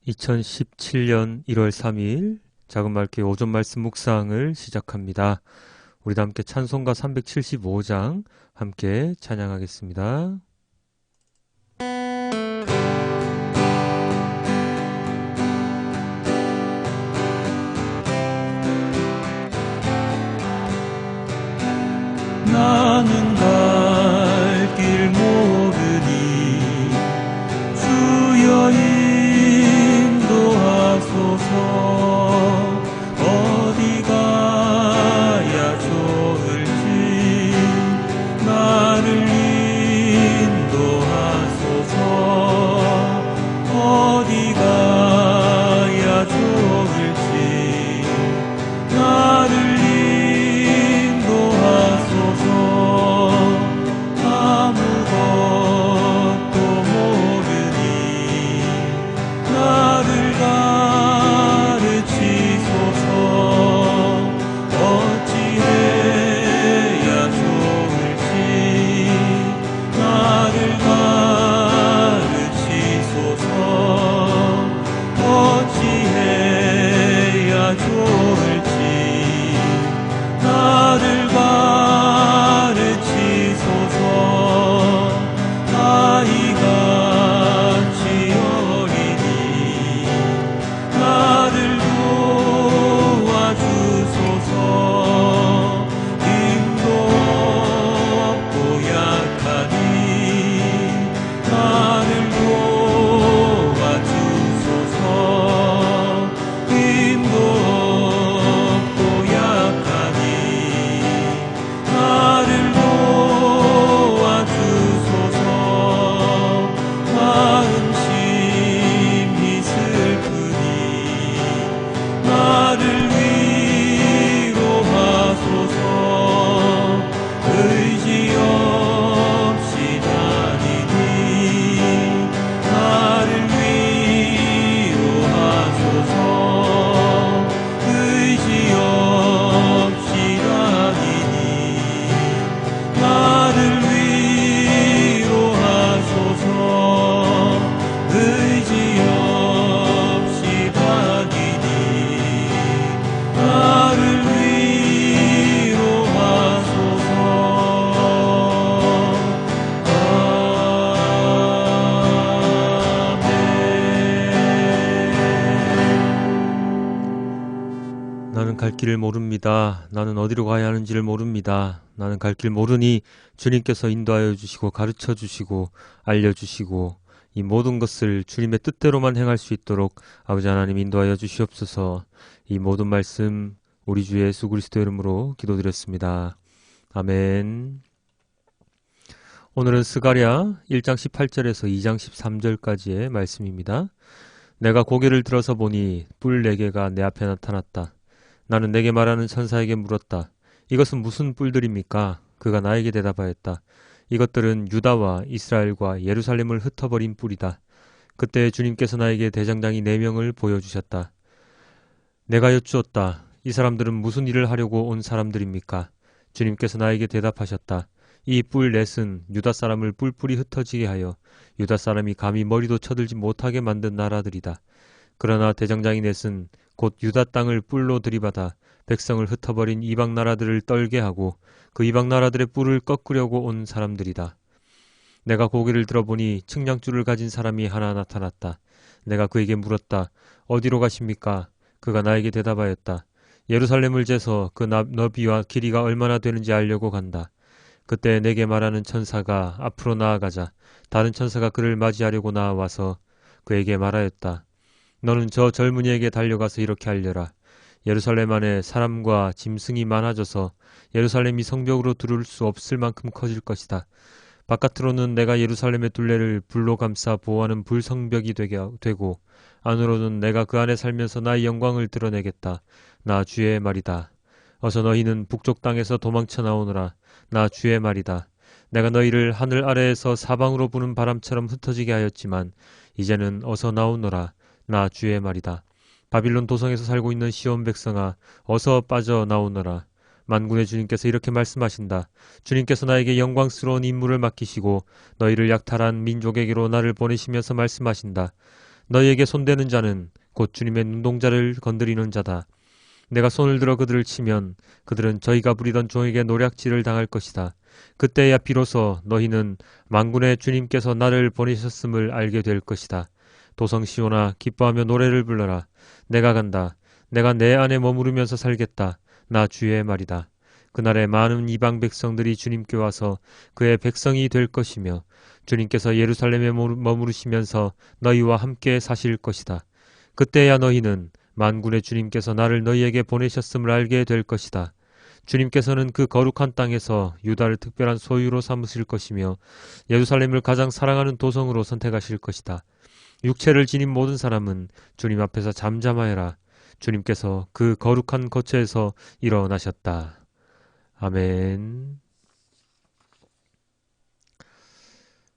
2017년 1월 3일 작은 말교회 오전 말씀 묵상을 시작합니다. 우리 다 함께 찬송가 375장 함께 찬양하겠습니다. 나는 갈 길 모르니 주여 인도하소서. 어디 가야 좋을지 나를 인도하소서. 어디 가야 좋을지 나를 아무것도 모르니 나를 가르치소서. 어찌해야 좋을지 나를 가르치소서. 어찌해야 좋을지 나를 가르치소서. 아이같이 어리니 나를 도와주소서. 힘도 없고 약하니 나를 도와주소서. 힘도 없고 약하니 나를 도와주소서. 마음심이 슬프니 나를 위로하소서. 의지 없이 다니니 나를 위로하소서. 의지 없이 다니니 나를 위로하소서. 의지 없이 다니니 나를 위로하소서. 아멘. 나는 갈 길을 모릅니다. 나는 어디로 가야 하는지를 모릅니다. 나는 갈 길 모르니 주님께서 인도하여 주시고 가르쳐 주시고 알려주시고 이 모든 것을 주님의 뜻대로만 행할 수 있도록 아버지 하나님 인도하여 주시옵소서. 이 모든 말씀 우리 주 예수 그리스도 이름으로 기도드렸습니다. 아멘. 오늘은 스가랴 1장 18절에서 2장 13절까지의 말씀입니다. 내가 고개를 들어서 보니 뿔 4개가 내 앞에 나타났다. 나는 내게 말하는 천사에게 물었다. 이것은 무슨 뿔들입니까? 그가 나에게 대답하였다. 이것들은 유다와 이스라엘과 예루살렘을 흩어버린 뿔이다. 그때 주님께서 나에게 대장장이 4명을 보여주셨다. 내가 여쭈었다. 이 사람들은 무슨 일을 하려고 온 사람들입니까? 주님께서 나에게 대답하셨다. 이 뿔 넷은 유다 사람을 뿔뿔이 흩어지게 하여 유다 사람이 감히 머리도 쳐들지 못하게 만든 나라들이다. 그러나 대장장이 넷은 곧 유다 땅을 뿔로 들이받아 백성을 흩어버린 이방 나라들을 떨게 하고 그 이방 나라들의 뿔을 꺾으려고 온 사람들이다. 내가 고개를 들어보니 측량줄을 가진 사람이 하나 나타났다. 내가 그에게 물었다. 어디로 가십니까? 그가 나에게 대답하였다. 예루살렘을 재서 그 너비와 길이가 얼마나 되는지 알려고 간다. 그때 내게 말하는 천사가 앞으로 나아가자 다른 천사가 그를 맞이하려고 나와서 그에게 말하였다. 너는 저 젊은이에게 달려가서 이렇게 알려라. 예루살렘 안에 사람과 짐승이 많아져서 예루살렘이 성벽으로 두를 수 없을 만큼 커질 것이다. 바깥으로는 내가 예루살렘의 둘레를 불로 감싸 보호하는 불성벽이 되고 안으로는 내가 그 안에 살면서 나의 영광을 드러내겠다. 나 주의 말이다. 어서 너희는 북쪽 땅에서 도망쳐 나오너라. 나 주의 말이다. 내가 너희를 하늘 아래에서 사방으로 부는 바람처럼 흩어지게 하였지만 이제는 어서 나오너라. 나 주의 말이다. 바빌론 도성에서 살고 있는 시온 백성아, 어서 빠져나오너라. 만군의 주님께서 이렇게 말씀하신다. 주님께서 나에게 영광스러운 임무를 맡기시고 너희를 약탈한 민족에게로 나를 보내시면서 말씀하신다. 너희에게 손대는 자는 곧 주님의 눈동자를 건드리는 자다. 내가 손을 들어 그들을 치면 그들은 저희가 부리던 종에게 노략질을 당할 것이다. 그때야 비로소 너희는 만군의 주님께서 나를 보내셨음을 알게 될 것이다. 도성 시온아 기뻐하며 노래를 불러라. 내가 간다. 내가 내 안에 머무르면서 살겠다. 나 주의 말이다. 그날에 많은 이방 백성들이 주님께 와서 그의 백성이 될 것이며 주님께서 예루살렘에 머무르시면서 너희와 함께 사실 것이다. 그때야 너희는 만군의 주님께서 나를 너희에게 보내셨음을 알게 될 것이다. 주님께서는 그 거룩한 땅에서 유다를 특별한 소유로 삼으실 것이며 예루살렘을 가장 사랑하는 도성으로 선택하실 것이다. 육체를 지닌 모든 사람은 주님 앞에서 잠잠하여라. 주님께서 그 거룩한 거처에서 일어나셨다. 아멘.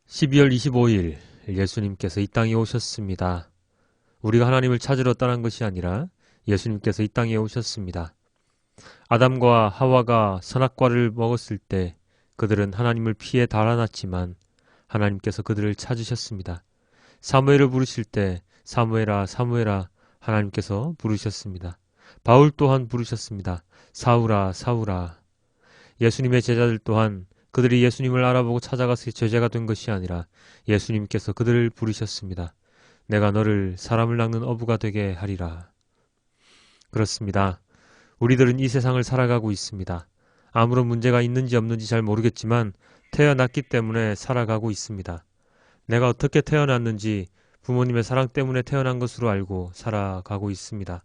12월 25일 예수님께서 이 땅에 오셨습니다. 우리가 하나님을 찾으러 떠난 것이 아니라 예수님께서 이 땅에 오셨습니다. 아담과 하와가 선악과를 먹었을 때 그들은 하나님을 피해 달아났지만 하나님께서 그들을 찾으셨습니다. 사무엘을 부르실 때 사무엘아 사무엘아 하나님께서 부르셨습니다. 바울 또한 부르셨습니다. 사울아 사울아. 예수님의 제자들 또한 그들이 예수님을 알아보고 찾아가서 제자가 된 것이 아니라 예수님께서 그들을 부르셨습니다. 내가 너를 사람을 낚는 어부가 되게 하리라. 그렇습니다. 우리들은 이 세상을 살아가고 있습니다. 아무런 문제가 있는지 없는지 잘 모르겠지만 태어났기 때문에 살아가고 있습니다. 내가 어떻게 태어났는지 부모님의 사랑 때문에 태어난 것으로 알고 살아가고 있습니다.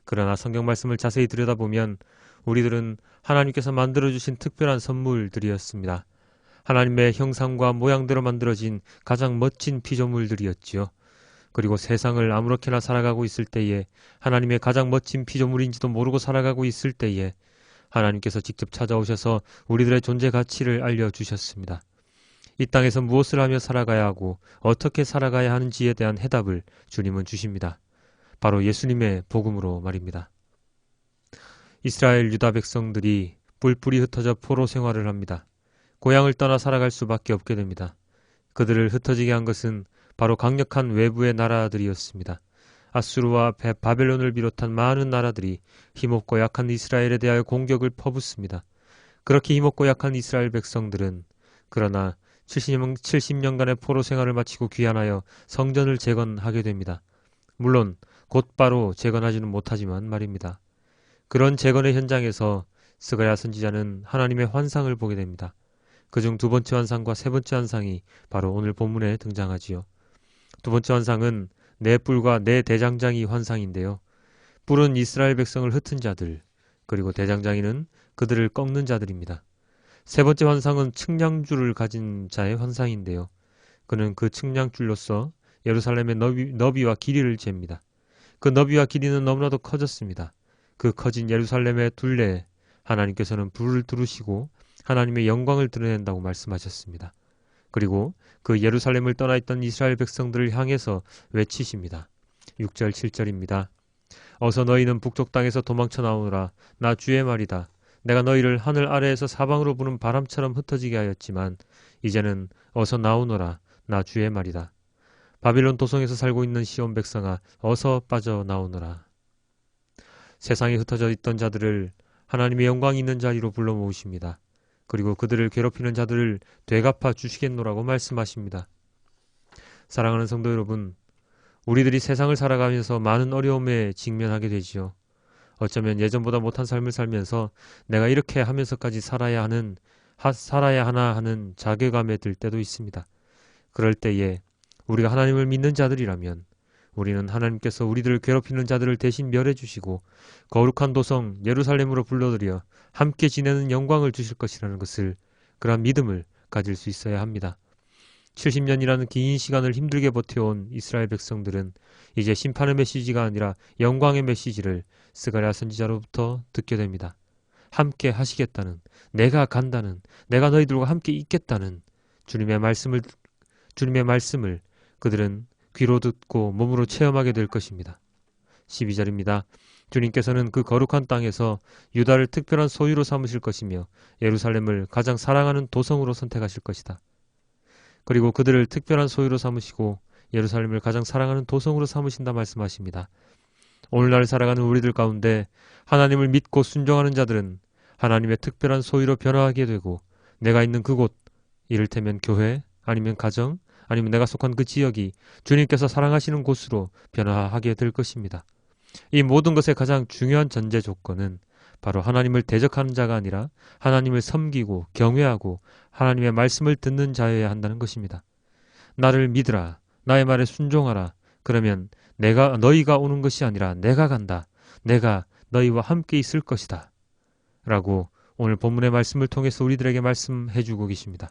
그러나 성경 말씀을 자세히 들여다보면 우리들은 하나님께서 만들어주신 특별한 선물들이었습니다. 하나님의 형상과 모양대로 만들어진 가장 멋진 피조물들이었지요. 그리고 세상을 아무렇게나 살아가고 있을 때에 하나님의 가장 멋진 피조물인지도 모르고 살아가고 있을 때에 하나님께서 직접 찾아오셔서 우리들의 존재 가치를 알려주셨습니다. 이 땅에서 무엇을 하며 살아가야 하고 어떻게 살아가야 하는지에 대한 해답을 주님은 주십니다. 바로 예수님의 복음으로 말입니다. 이스라엘 유다 백성들이 뿔뿔이 흩어져 포로 생활을 합니다. 고향을 떠나 살아갈 수밖에 없게 됩니다. 그들을 흩어지게 한 것은 바로 강력한 외부의 나라들이었습니다. 아수르와 바벨론을 비롯한 많은 나라들이 힘없고 약한 이스라엘에 대하여 공격을 퍼붓습니다. 그렇게 힘없고 약한 이스라엘 백성들은 그러나 70년간의 포로 생활을 마치고 귀환하여 성전을 재건하게 됩니다. 물론 곧바로 재건하지는 못하지만 말입니다. 그런 재건의 현장에서 스가랴 선지자는 하나님의 환상을 보게 됩니다. 그중 두 번째 환상과 세 번째 환상이 바로 오늘 본문에 등장하지요. 두 번째 환상은 네 뿔과 네 대장장이 환상인데요. 뿔은 이스라엘 백성을 흩은 자들, 그리고 대장장이는 그들을 꺾는 자들입니다. 세 번째 환상은 측량줄을 가진 자의 환상인데요. 그는 그 측량줄로서 예루살렘의 너비와 길이를 잽니다. 그 너비와 길이는 너무나도 커졌습니다. 그 커진 예루살렘의 둘레에 하나님께서는 불을 두르시고 하나님의 영광을 드러낸다고 말씀하셨습니다. 그리고 그 예루살렘을 떠나 있던 이스라엘 백성들을 향해서 외치십니다. 6절 7절입니다. 어서 너희는 북쪽 땅에서 도망쳐 나오노라. 나 주의 말이다. 내가 너희를 하늘 아래에서 사방으로 부는 바람처럼 흩어지게 하였지만 이제는 어서 나오너라. 나 주의 말이다. 바빌론 도성에서 살고 있는 시온 백성아 어서 빠져나오너라. 세상에 흩어져 있던 자들을 하나님의 영광이 있는 자리로 불러 모으십니다. 그리고 그들을 괴롭히는 자들을 되갚아 주시겠노라고 말씀하십니다. 사랑하는 성도 여러분, 우리들이 세상을 살아가면서 많은 어려움에 직면하게 되지요. 어쩌면 예전보다 못한 삶을 살면서 내가 이렇게 하면서까지 살아야 하나 하는 자괴감에 들 때도 있습니다. 그럴 때에 우리가 하나님을 믿는 자들이라면 우리는 하나님께서 우리들을 괴롭히는 자들을 대신 멸해 주시고 거룩한 도성 예루살렘으로 불러들여 함께 지내는 영광을 주실 것이라는 것을, 그러한 믿음을 가질 수 있어야 합니다. 70년이라는 긴 시간을 힘들게 버텨온 이스라엘 백성들은 이제 심판의 메시지가 아니라 영광의 메시지를 스가랴 선지자로부터 듣게 됩니다. 함께 하시겠다는, 내가 간다는, 내가 너희들과 함께 있겠다는 주님의 말씀을 그들은 귀로 듣고 몸으로 체험하게 될 것입니다. 12절입니다. 주님께서는 그 거룩한 땅에서 유다를 특별한 소유로 삼으실 것이며 예루살렘을 가장 사랑하는 도성으로 선택하실 것이다. 그리고 그들을 특별한 소유로 삼으시고 예루살렘을 가장 사랑하는 도성으로 삼으신다 말씀하십니다. 오늘날 살아가는 우리들 가운데 하나님을 믿고 순종하는 자들은 하나님의 특별한 소유로 변화하게 되고 내가 있는 그곳, 이를테면 교회, 아니면 가정, 아니면 내가 속한 그 지역이 주님께서 사랑하시는 곳으로 변화하게 될 것입니다. 이 모든 것의 가장 중요한 전제 조건은 바로 하나님을 대적하는 자가 아니라 하나님을 섬기고 경외하고 하나님의 말씀을 듣는 자여야 한다는 것입니다. 나를 믿으라. 나의 말에 순종하라. 그러면 너희가 오는 것이 아니라 내가 간다. 내가 너희와 함께 있을 것이다. 라고 오늘 본문의 말씀을 통해서 우리들에게 말씀해주고 계십니다.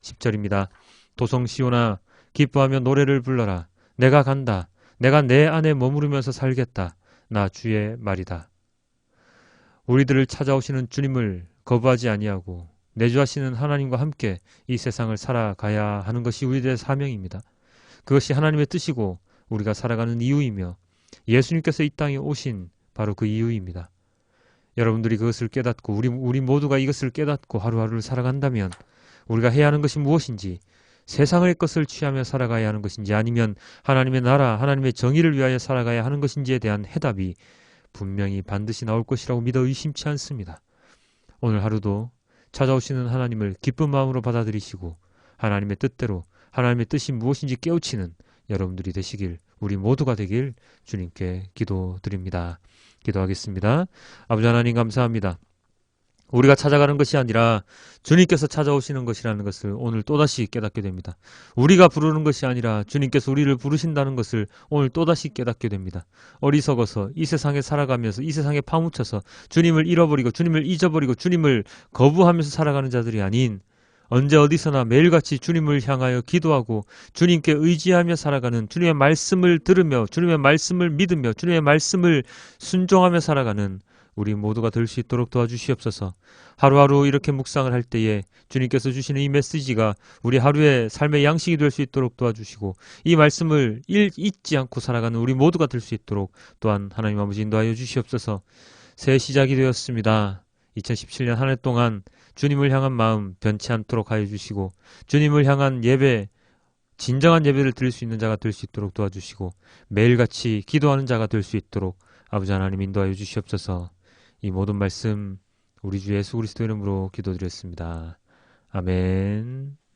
10절입니다. 도성 시온아 기뻐하며 노래를 불러라. 내가 간다. 내가 내 안에 머무르면서 살겠다. 나 주의 말이다. 우리들을 찾아오시는 주님을 거부하지 아니하고 내주하시는 하나님과 함께 이 세상을 살아가야 하는 것이 우리들의 사명입니다. 그것이 하나님의 뜻이고 우리가 살아가는 이유이며 예수님께서 이 땅에 오신 바로 그 이유입니다. 여러분들이 그것을 깨닫고 우리 모두가 이것을 깨닫고 하루하루를 살아간다면 우리가 해야 하는 것이 무엇인지, 세상의 것을 취하며 살아가야 하는 것인지, 아니면 하나님의 나라, 하나님의 정의를 위하여 살아가야 하는 것인지에 대한 해답이 분명히 반드시 나올 것이라고 믿어 의심치 않습니다. 오늘 하루도 찾아오시는 하나님을 기쁜 마음으로 받아들이시고 하나님의 뜻대로 하나님의 뜻이 무엇인지 깨우치는 여러분들이 되시길, 우리 모두가 되길 주님께 기도드립니다. 기도하겠습니다. 아버지 하나님 감사합니다. 우리가 찾아가는 것이 아니라 주님께서 찾아오시는 것이라는 것을 오늘 또다시 깨닫게 됩니다. 우리가 부르는 것이 아니라 주님께서 우리를 부르신다는 것을 오늘 또다시 깨닫게 됩니다. 어리석어서 이 세상에 살아가면서 이 세상에 파묻혀서 주님을 잃어버리고 주님을 잊어버리고 주님을 거부하면서 살아가는 자들이 아닌, 언제 어디서나 매일같이 주님을 향하여 기도하고 주님께 의지하며 살아가는, 주님의 말씀을 들으며 주님의 말씀을 믿으며 주님의 말씀을 순종하며 살아가는 우리 모두가 될 수 있도록 도와주시옵소서. 하루하루 이렇게 묵상을 할 때에 주님께서 주시는 이 메시지가 우리 하루의 삶의 양식이 될 수 있도록 도와주시고 이 말씀을 잊지 않고 살아가는 우리 모두가 될 수 있도록 또한 하나님 아버지 인도하여 주시옵소서. 새 시작이 되었습니다. 2017년 한 해 동안 주님을 향한 마음 변치 않도록 하여 주시고 주님을 향한 예배, 진정한 예배를 드릴 수 있는 자가 될 수 있도록 도와주시고 매일같이 기도하는 자가 될 수 있도록 아버지 하나님 인도하여 주시옵소서. 이 모든 말씀 우리 주 예수 그리스도 이름으로 기도드렸습니다. 아멘.